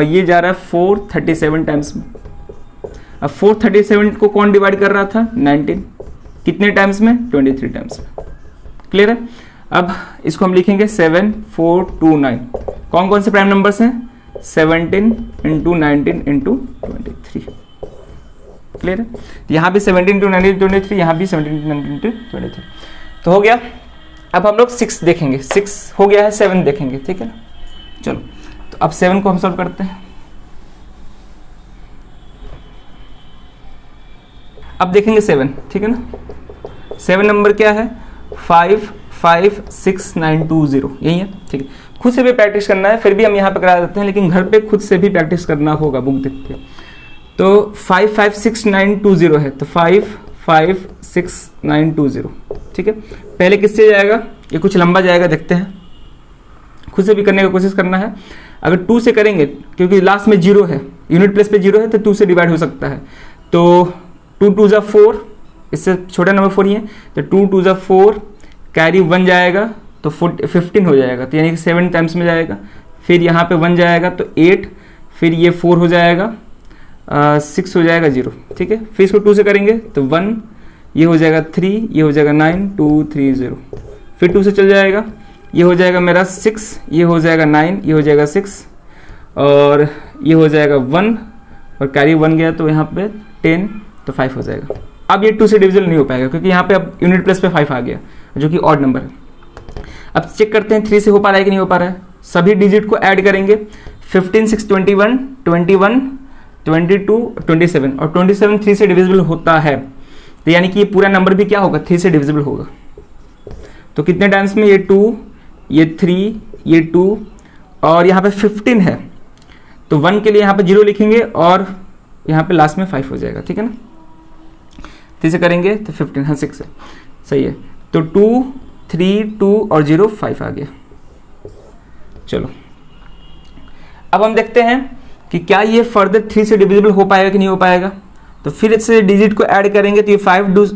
ये जा रहा है 437 टाइम्स में। अब 437 को कौन डिवाइड कर रहा था 19, कितने टाइम्स में 23 टाइम्स में। क्लियर है। अब इसको हम लिखेंगे 7429। कौन कौन से प्राइम नंबर्स हैं 17 इंटू 19 इंटू 23। क्लियर है। यहाँ भी 17 इंटू 19 23, यहाँ भी 17 इंटू 19 इंटू 23। तो हो गया। अब हम लोग 6 देखेंगे, 6 हो गया है, 7 देखेंगे। ठीक है ना, चलो तो अब 7 को हम सॉल्व करते हैं। अब देखेंगे 7, ठीक है ना। 7 नंबर क्या है 556920, यही है। ठीक है, खुद से भी प्रैक्टिस करना है, फिर भी हम यहाँ पे करा देते हैं, लेकिन घर पे खुद से भी प्रैक्टिस करना होगा बुक देख के। तो 556920 है, तो 556920। ठीक है, पहले किससे जाएगा, ये कुछ लंबा जाएगा, देखते हैं, खुद से भी करने की कोशिश करना है। अगर 2 से करेंगे, क्योंकि लास्ट में 0 है, यूनिट प्लेस पे 0 है, तो 2 से डिवाइड हो सकता है। तो 2 2 जा 4, इससे छोटा नंबर 4 ही है, तो 2 2 जा 4, कैरी 1 जाएगा तो 15 हो जाएगा, तो यानी कि 7 टाइम्स में जाएगा। फिर यहाँ पे 1 जाएगा तो 8, फिर ये 4 हो जाएगा, 6 हो जाएगा 0। ठीक है, फिर इसको 2 से करेंगे तो 1, ये हो जाएगा 3, ये हो जाएगा 9 2 3 0। फिर 2 से चल जाएगा, ये हो जाएगा मेरा 6, ये हो जाएगा 9, ये हो जाएगा 6, और ये हो जाएगा 1, और कैरी 1 गया तो यहाँ पे 10, तो 5 हो जाएगा। अब ये 2 से डिविजिबल नहीं हो पाएगा क्योंकि यहाँ पे अब यूनिट प्लेस पे 5 आ गया जो कि ऑड नंबर है। अब चेक करते हैं 3 से हो पा रहा है कि नहीं हो पा रहा है। सभी डिजिट को ऐड करेंगे, 15, 6, 21, 21, 22, 27 और 27 3 से डिविजिबल होता है, तो यानी कि ये पूरा नंबर भी क्या होगा, 3 से डिविजिबल होगा। तो कितने टाइम्स में, ये 2, ये 3, ये 2 और यहाँ पे 15 है, तो 1 के लिए यहाँ पे 0 लिखेंगे और यहाँ पे लास्ट में 5 हो जाएगा, ठीक है ना। 3 से करेंगे तो 15, हाँ 6 है, सही है। तो 2, 3, 2 और 0, 5 आ गया। चलो अब हम देखते हैं कि क्या ये फर्दर 3 से डिविजिबल हो पाएगा कि नहीं हो पाएगा। तो फिर इससे डिजिट को ऐड करेंगे तो ये 5, 2,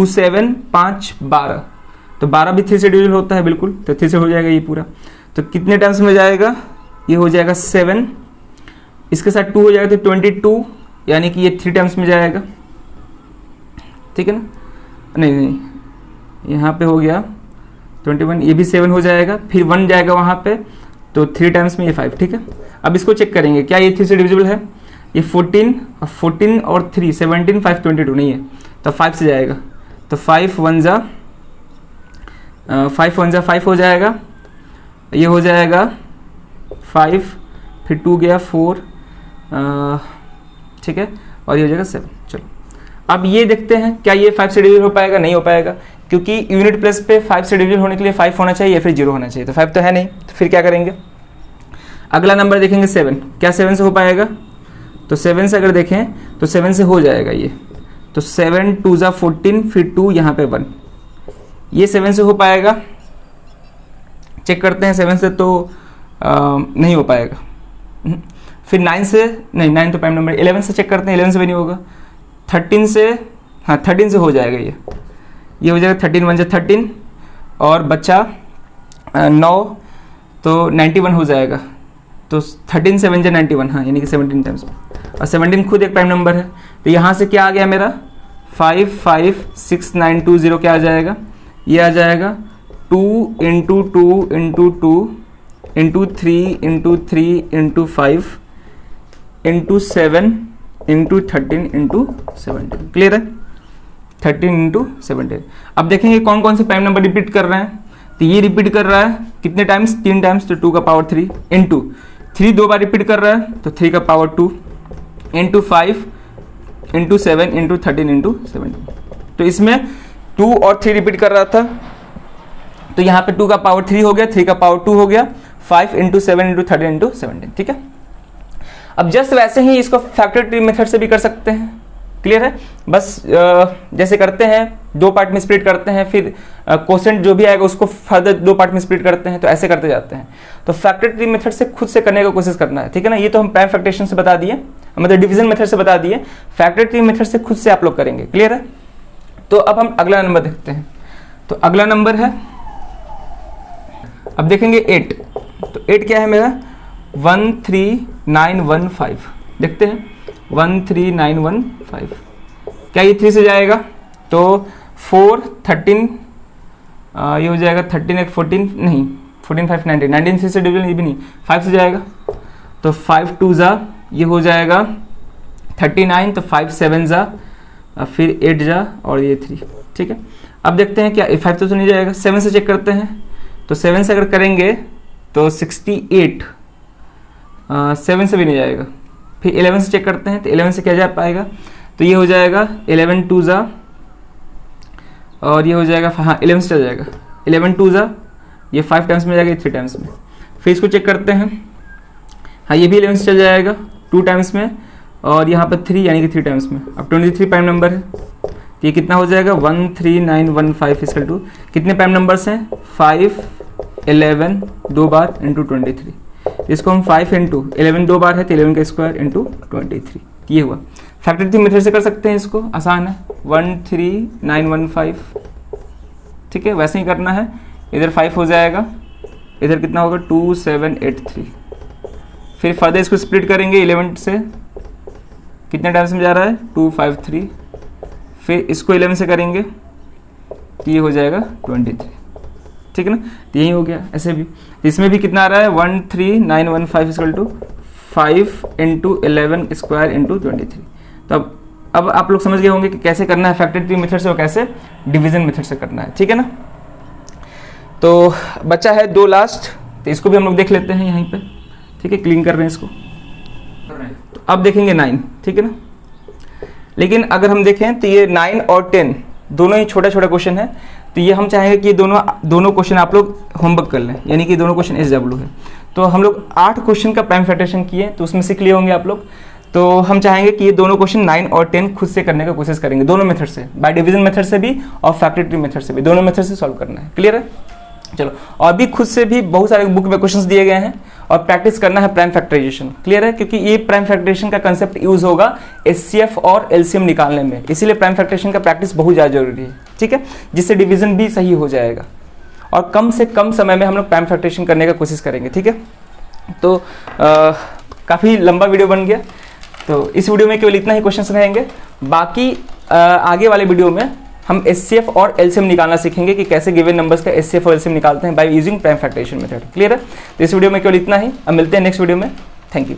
7, 5, 12, तो 12 भी 3 से डिविजिबल होता है बिल्कुल, तो 3 से हो जाएगा ये पूरा। तो कितने टाइम्स में जाएगा, ये हो जाएगा 7, इसके साथ 2 हो जाएगा तो 22, यानी कि ये 3 टाइम्स में जाएगा, ठीक है ना। नहीं, यहाँ पे हो गया 21, ये भी 7 हो जाएगा, फिर 1 जाएगा वहाँ पे, तो 3 टाइम्स में ये 5, ठीक है। अब इसको चेक करेंगे क्या ये 3 से डिविजिबल है। ये 14 और 3, 17, 5, 22 नहीं है, तो 5 से जाएगा, तो 5 1 जा 5 हो जाएगा, ये हो जाएगा 5, फिर 2 गया 4, ठीक है, और ये हो जाएगा 7। चलो अब ये देखते हैं क्या ये 5 से डिविजिबल हो पाएगा, नहीं हो पाएगा, क्योंकि यूनिट प्लेस पे 5 से डिविजिबल होने के लिए 5 होना चाहिए या फिर 0 होना चाहिए, तो 5 तो है नहीं, तो फिर क्या करेंगे। अगला नंबर देखेंगे 7, क्या 7 से हो पाएगा। तो 7 से अगर देखें तो 7 से हो जाएगा ये, तो 7 2 जा 14, फिर 2 यहाँ पे 1, ये 7 से हो पाएगा। चेक करते हैं 7 से, तो नहीं हो पाएगा। फिर 9 से, नहीं 9 तो प्राइम नंबर, 11 से चेक करते हैं, 11 से भी नहीं होगा। 13 से, हाँ 13 से हो जाएगा ये हो जाएगा 13 1 जा 13 और बच्चा 9, तो 91 हो जाएगा, तो 13 7 जा 91, हाँ यानी कि 17 टाइम्स में, और 17 खुद एक प्राइम नंबर है, तो यहाँ से क्या आ गया मेरा 5 5 6 9 2 0, क्या आ जाएगा, ये आ जाएगा 2 into 2 into 2 into 3 into 3 into 5 into 7 into 13 into 17। Clear है, 13 इंटू 17। अब देखेंगे कौन कौन से प्राइम नंबर रिपीट कर रहे हैं। तो ये रिपीट कर रहा है कितने टाइम्स, 3 टाइम्स, तो 2 का पावर 3 इंटू 3 2 बार रिपीट कर रहा है, तो 3 का power 2 into 5 into 7 into 13 into 17। तो इसमें 2 और 3 रिपीट कर रहा था, तो यहाँ पे 2 का पावर 3 हो गया, 3 का पावर 2 हो गया, 5 इंटू 7 इंटू 13 इंटू 17, ठीक है। अब जस्ट वैसे ही इसको फैक्टर ट्री मेथड से भी कर सकते हैं। क्लियर है, बस जैसे करते हैं 2 पार्ट में स्प्लिट करते हैं, फिर क्वोशिएंट जो भी आएगा उसको फर्दर 2 पार्ट में स्प्लिट करते हैं, तो ऐसे करते जाते हैं। तो फैक्टर ट्री मेथड से खुद से करने का कोशिश करना है, ठीक है ना। ये तो हम प्राइम फैक्टरेशन से बता दिए, मतलब डिवीजन मेथड से बता दिए, फैक्टर ट्री मेथड से खुद से आप लोग करेंगे। क्लियर है, तो अब हम अगला नंबर देखते हैं। तो अगला नंबर है, अब देखेंगे 8। तो 8 क्या है मेरा, 13915। देखते हैं 13915, क्या ये 3 से जाएगा, तो 4 13, ये हो जाएगा 13 1 14, नहीं 14 5 19, 19 3 से डिविजन, ये भी नहीं, 5 से जाएगा, तो 5 2 जा, ये हो जाएगा 39, तो 5 7 जा, फिर 8 जा और ये 3, ठीक है। अब देखते हैं क्या 5 तो नहीं जाएगा, 7 से चेक करते हैं। तो 7 से अगर करेंगे तो 68, 7 से भी नहीं जाएगा। फिर 11 से चेक करते हैं, तो 11 से क्या जा पाएगा, तो ये हो जाएगा 11 2 जा, और ये हो जाएगा, हाँ 11 से चल जाएगा, 11 2 जा, ये 5 टाइम्स में जाएगा, ये 3 टाइम्स में। फिर इसको चेक करते हैं, हाँ ये भी 11 से चल जाएगा 2 टाइम्स में, और यहाँ पर 3 यानी कि 3 टाइम्स में। अब 23 प्राइम नंबर है, तो ये कितना हो जाएगा 13915 इक्वल टू कितने प्राइम नंबर्स हैं, 5 11 2 बार इंटू 23। इसको हम 5 इंटू 11 2 बार है, तो 11 का स्क्वायर इंटू 23, ये हुआ। फैक्टर ट्री मेथड से कर सकते हैं इसको, आसान है, 13915, ठीक है। वैसे ही करना है, इधर 5 हो जाएगा, इधर कितना होगा 2783। फिर फर्दर इसको स्प्लिट करेंगे 11 से, कितने टाइम्स में जा रहा है 253। फिर इसको 11 से करेंगे तो ये हो जाएगा 23, ठीक है ना। तो यही हो गया, ऐसे भी इसमें भी कितना आ रहा है 13915 equal to 5 into 11 square into 23। तो अब अब आप लोग समझ गए होंगे कि कैसे करना है फैक्टराइजेशन मेथड से और कैसे डिवीजन मेथड से करना है, ठीक है ना। तो बचा है 2 लास्ट, तो इसको भी हम लोग देख लेते हैं यहीं पे, ठीक है, क्लीन कर रहे हैं इसको। तो अब देखेंगे 9, ठीक है ना। लेकिन अगर हम देखें तो ये 9 और 10 दोनों ही छोटा छोटा क्वेश्चन है, तो ये हम चाहेंगे कि ये दोनों क्वेश्चन आप लोग होमवर्क कर लें, यानी कि दोनों क्वेश्चन SW है। तो हम लोग 8 क्वेश्चन का प्राइम फैक्टराइजेशन किए, तो उसमें सीख लिए होंगे आप लोग। तो हम चाहेंगे कि ये दोनों क्वेश्चन 9 और 10 खुद से करने का कोशिश करेंगे, दोनों मेथड से, बाय डिवीजन मेथड से भी और फैक्टराइजेशन मेथड से भी, दोनों मेथड से सॉल्व करना है। क्लियर है? चलो, और भी खुद से भी बहुत सारे बुक में क्वेश्चंस दिए गए हैं और प्रैक्टिस करना है प्राइम फैक्टराइजेशन। क्लियर है? क्योंकि ये प्राइम फैक्टराइजेशन का कंसेप्ट यूज होगा HCF और LCM निकालने में, इसीलिए प्राइम फैक्टराइजेशन का प्रैक्टिस बहुत ज़्यादा जरूरी है, ठीक है, जिससे डिवीजन भी सही हो जाएगा और कम से कम समय में हम लोग प्राइम फैक्टराइजेशन करने का कोशिश करेंगे, ठीक है। तो काफ़ी लंबा वीडियो बन गया, तो इस वीडियो में केवल इतना ही क्वेश्चंस रहेंगे। बाकी आगे वाले वीडियो में हम HCF और LCM निकालना सीखेंगे कि कैसे गिवन नंबर्स का HCF और LCM निकालते हैं by using prime factorization method. Clear है? तो इस वीडियो में केवल इतना ही, अब मिलते हैं नेक्स्ट वीडियो में। Thank you.